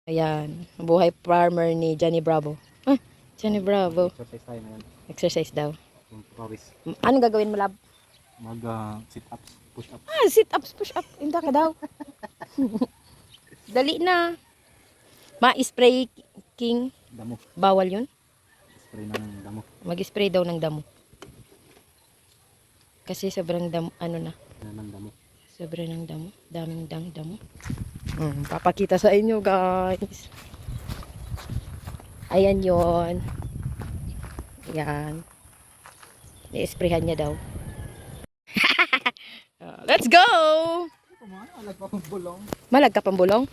Ayan, buhay farmer ni Johnny Bravo. Ah, Johnny Bravo. Exercise tayo ngayon. Exercise daw. Yung pawis. Anong gagawin mo, lab? Mag sit-ups, push-ups. Ah, sit-ups, push-up. Inda ka daw. Dali na. Ma-spray king. Damo. Bawal yun. Spray ng damo. Mag-spray daw ng damo. Kasi sobrang damo, ano na. Ng damo. Sobrang ng damo. Daming damo. Papakita sa inyo, guys. Ayan yon. Ayan. I-sprayhan niya daw. Let's go! Malag pa kong bulong. Malag ka pang bulong?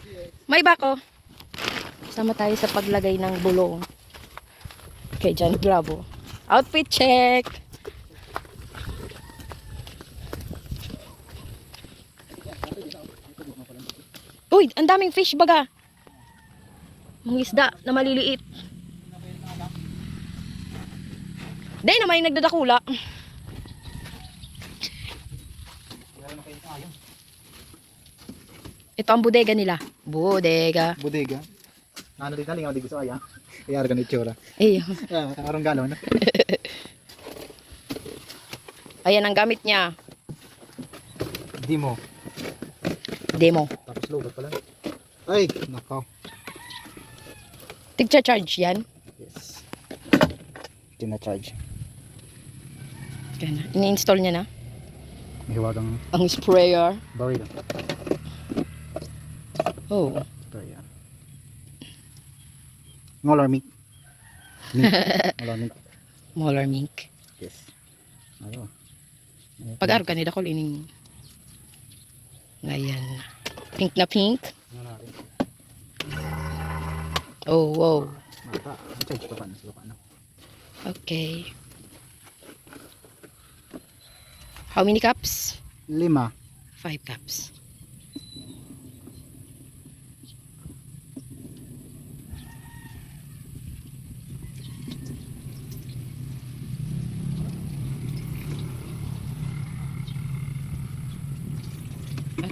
May bako. Sama tayo sa paglagay ng bulong. Kay Johnny Bravo. Outfit check! Uy, ang daming fish baga. Mga isda na maliliit. Day naman yung nagdadakula. Ito ang bodega nila. Bodega. Bodega. Ano din taling ako di gusto ay ha. Kaya ganit tsura. Eh, Karong galon. ayan ang gamit niya. Dimo. Demo. Tapos lobat pala. Ay, nakaw. Tigcha-charge yan. Yes. Tina-charge. Kaya na. Ini-install niya na. May hiwagang Ang sprayer. baril. Oh. Sprayer. Ngolar mink. Ngolar mink. Molar mink. Yes. Ayo. Pag-arog ka nila ko lining. Ngayon. Pink na pink. Oh, wow. Mata. Charge pa paano sila paano. Okay. How many cups? 5. 5 cups.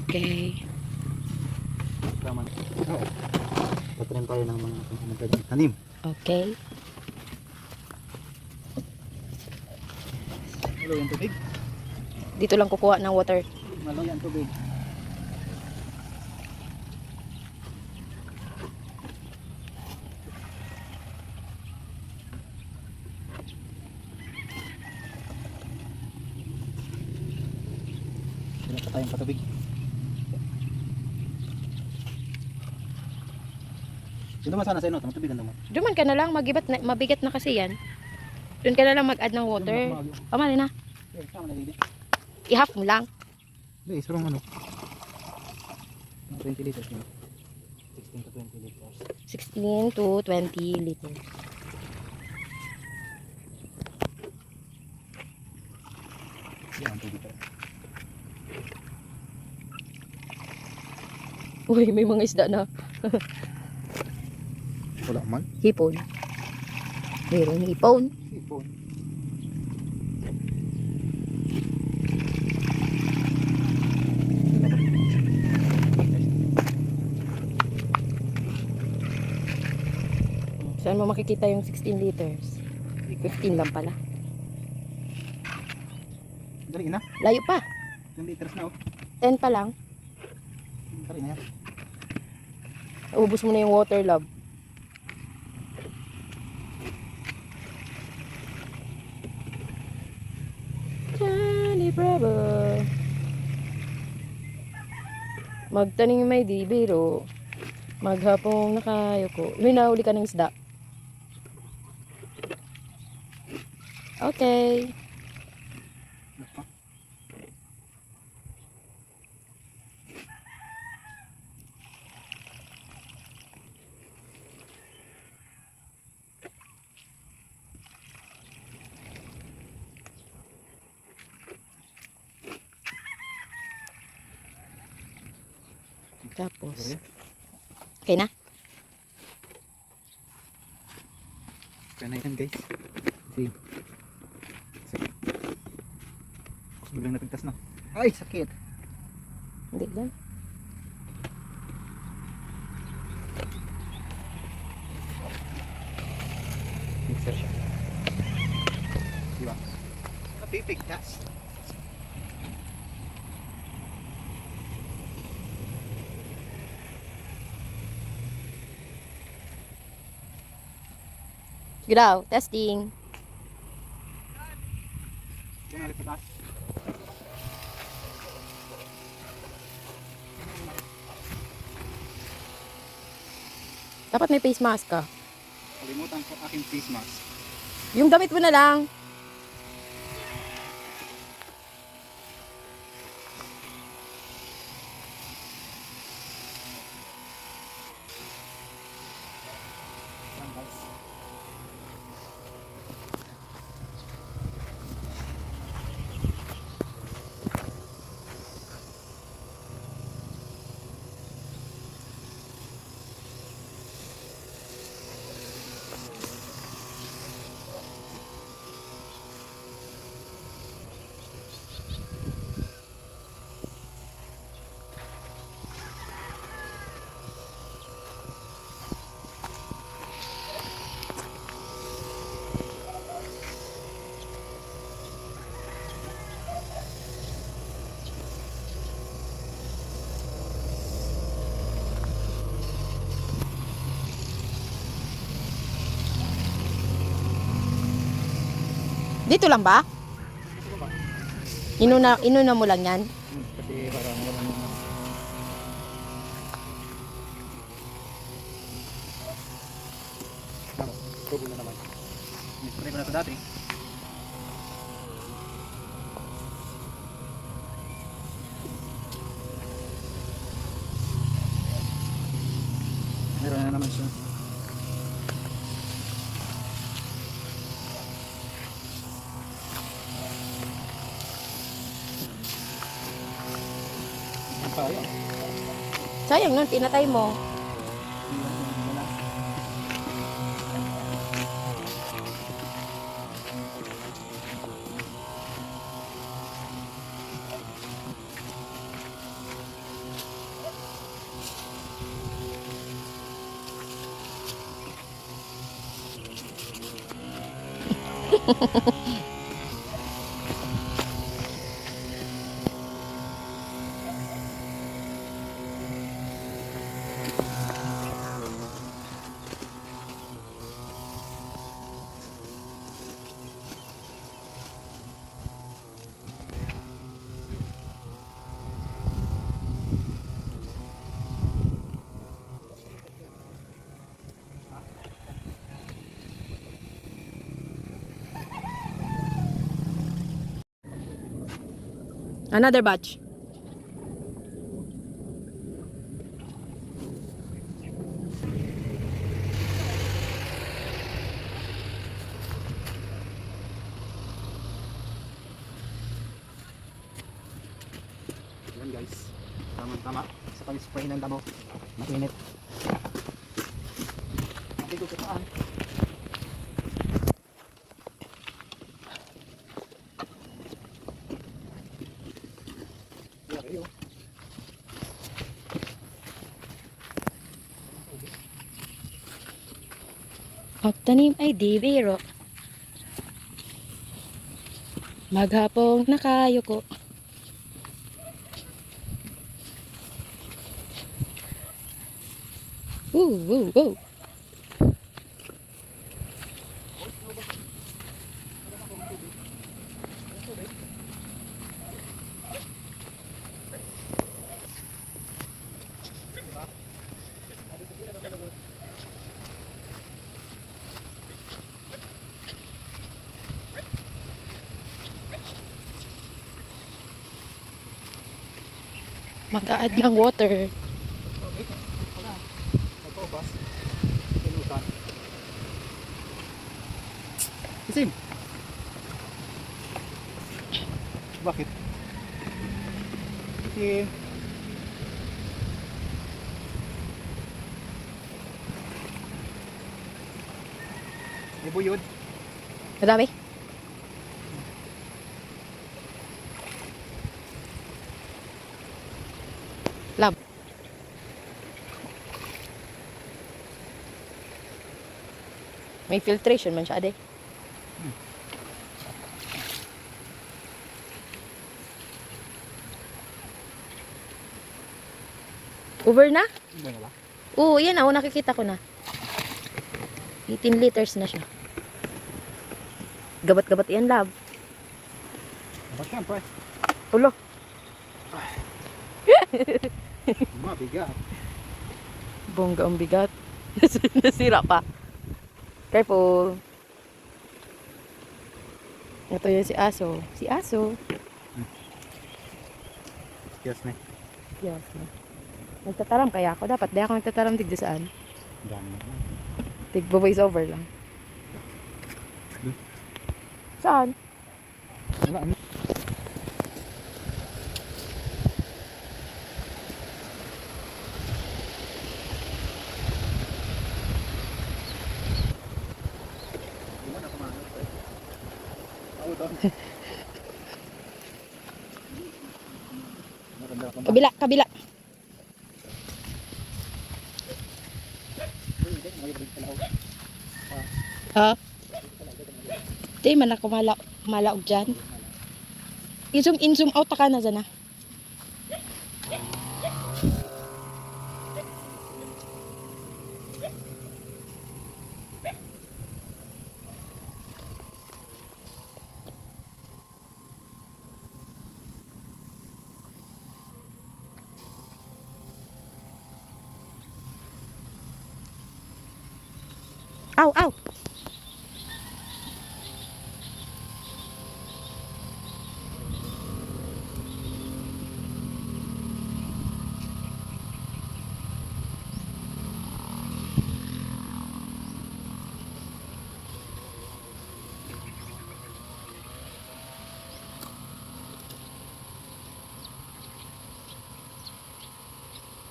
Okay. Tama. Oo. Tatanim tayo ng mga tanim. Okay. Malo yung tubig. Dito lang kukuha ng water. Malo yung tubig. Sila pa tayong patubig. Sino man sana sa inyo, tumutubigan naman. Duman ka na lang, mabigat na kasi yan. Doon ka na lang mag-add ng water. Pamali na. Tama na dito. I-half mo lang. Hindi, sarong ano. 20 liters yun. 16 to 20 liters. 16 to 20 liters. Yan ang tubig tayo. Uy, may mga isda na. Wala man. Hipon. Mayroong hipon. Sipon. Saan mo makikita yung 16 liters? 15 lang pala. Dali na. Layo pa. 10 liters na oh. 10 pa lang. Dali na yan. Ubus mo na yung water, love. Johnny Bravo. Magtaning may di biro. Maghapong nakayoko. May nahuli ka ng isda. Okay. Tapos. Okay na? Kaya na yan guys. See. Biglang napigtas na. Ay, sakit. Hindi lang. Pigtas. Graw, testing. Yan ulit sa taas. Dapat may face mask ka. Kalimutan ko aking face mask. Yung damit mo na lang. Yan guys. Dito lang ba? Inuna mo lang yan? Kasi parang walang ano, trouble na naman. Nipray ko na ito dati. Meron na naman siya. Ang payo. Sayang nun, pinatay mo. Another batch. Yan guys. Tama-tama. Sa pag-spray ng damo. Mainit. Mati ko sa paan. Yan kayo. Pagtanim ay di biro. Maghapong nakayuko. Woo, woo. Mag-a-add ng water. Nagpaubas. Pinutan. Isim! Bakit? Kasi may buyod. Madami? Lab. May filtration man siya, ade. Over na? Ano na ba? Oo, yan oh, nakikita ko na. 18 liters na siya. Gabat-gabat yan, love. Ba't yan, pre? Ulo. Mabigat. Bongga ang bigat. Nasira pa. Careful. Ito yun si Aso. Si Aso. Excuse me. Yes. Nagtataram kaya ako. Dapat di ako nagtataram digdo saan. Dami na. Tigbo voice over lang. Saan? Wala, ano? Kabila, kabila. Ha? Di man ako malaog dyan. In-zoom out ka na dyan. Aw, aw.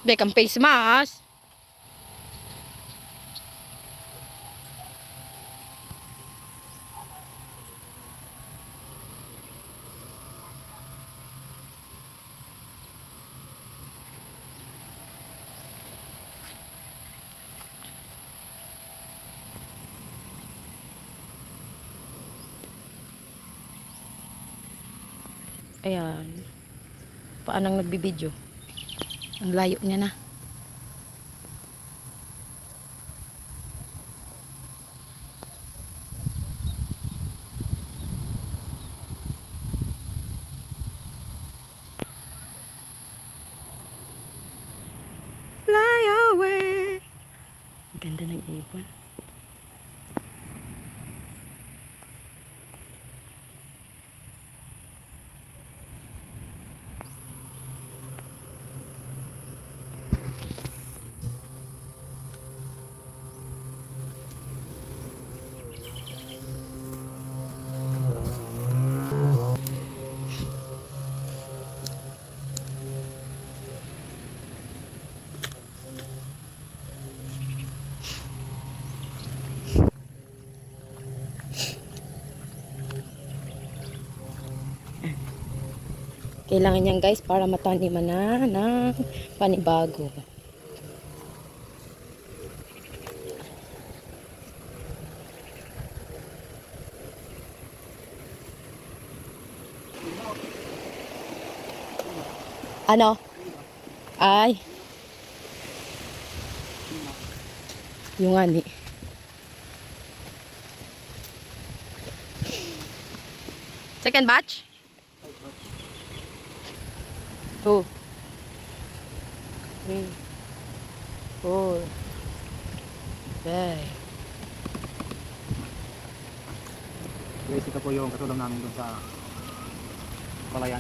Bekang face mask. Ayan. Paanong nagbibideo? Ang layo niya na. Fly away. Ang ganda ng ibon. Kailangan yan guys para mataniman na ng panibago. Ano? Ay. Yung ani. Second batch? 2 3 4 5. Guys, ito po yung katulong namin dun sa palayan.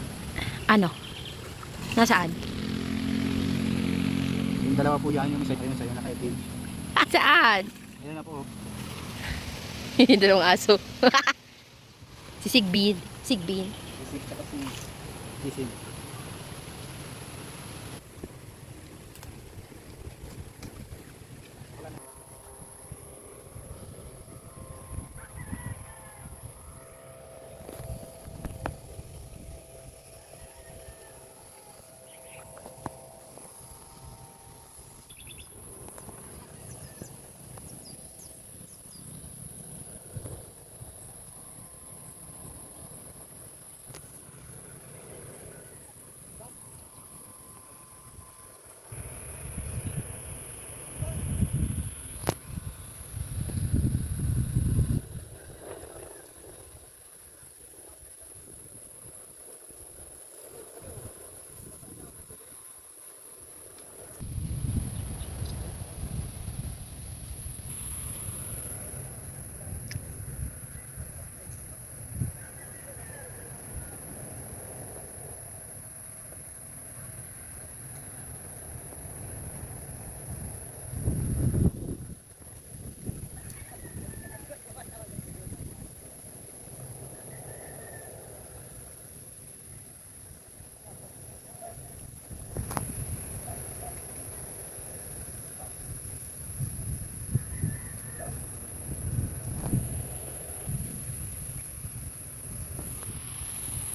Ano? Nasaan? Yung dalawa po yan, yung isa yun sa'yo nakaitim. Saan? Ayan na po. Dalawang aso. Si Sigbin. Sigbin. Sisig tsaka si sisig.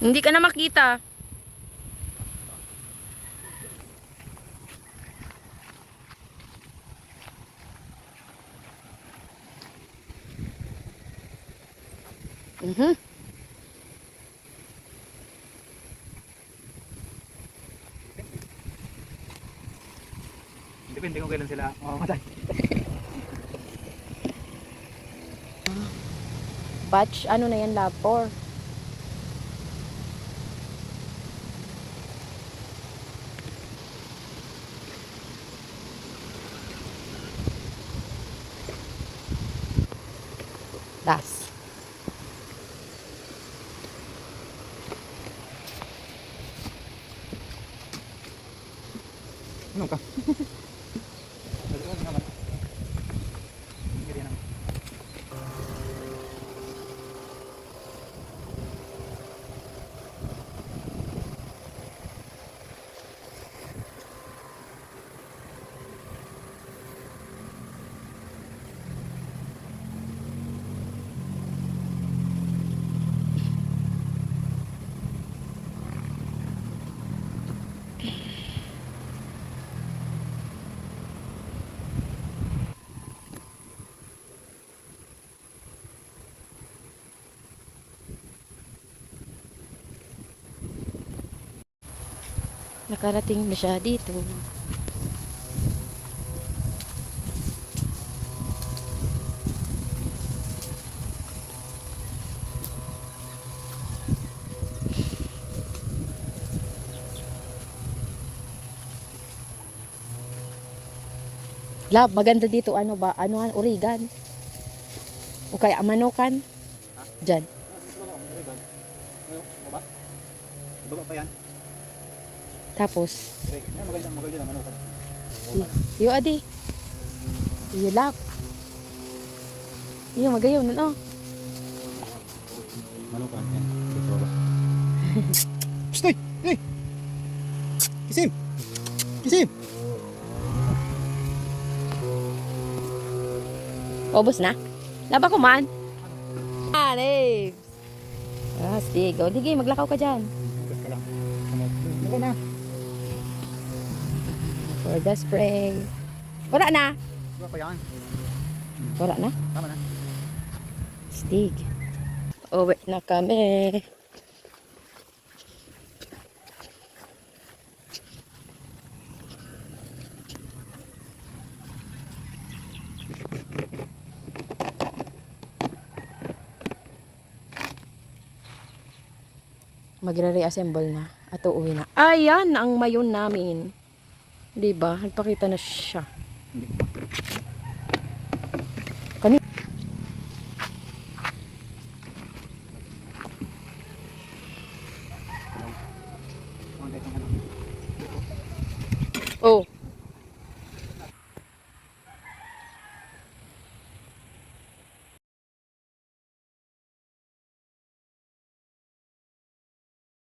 Hindi ka na makita. Mhm. Depende kung kailan sila mamamatay. Batch, ano na yan, lab 4. Das. Ano ka? Nakarating na siya dito. Lab, maganda dito. Ano ba? Ano ang Origan? O kaya Manukan? Diyan. Baba pa yan. Tapos, Maganda naman ako. iyo adi. Iyo lab. Iyo magayon nun oh. Manukan yan. Dito baba. Stoy! Hey! Kisim! Kisim! Ubus na? Laba ko man. Ah, Nibs. Ah, sige. O, sige, maglakaw ka dyan. Ikas ka lang. Ano na? For the spray. Wala na. Baba pa yan. Wala na. Tama na. Stig. Uwi na kami. Magre-reassemble na at uuwi na. Ayan ang mayon namin. 'Di ba? Nagpakita na siya. Hindi.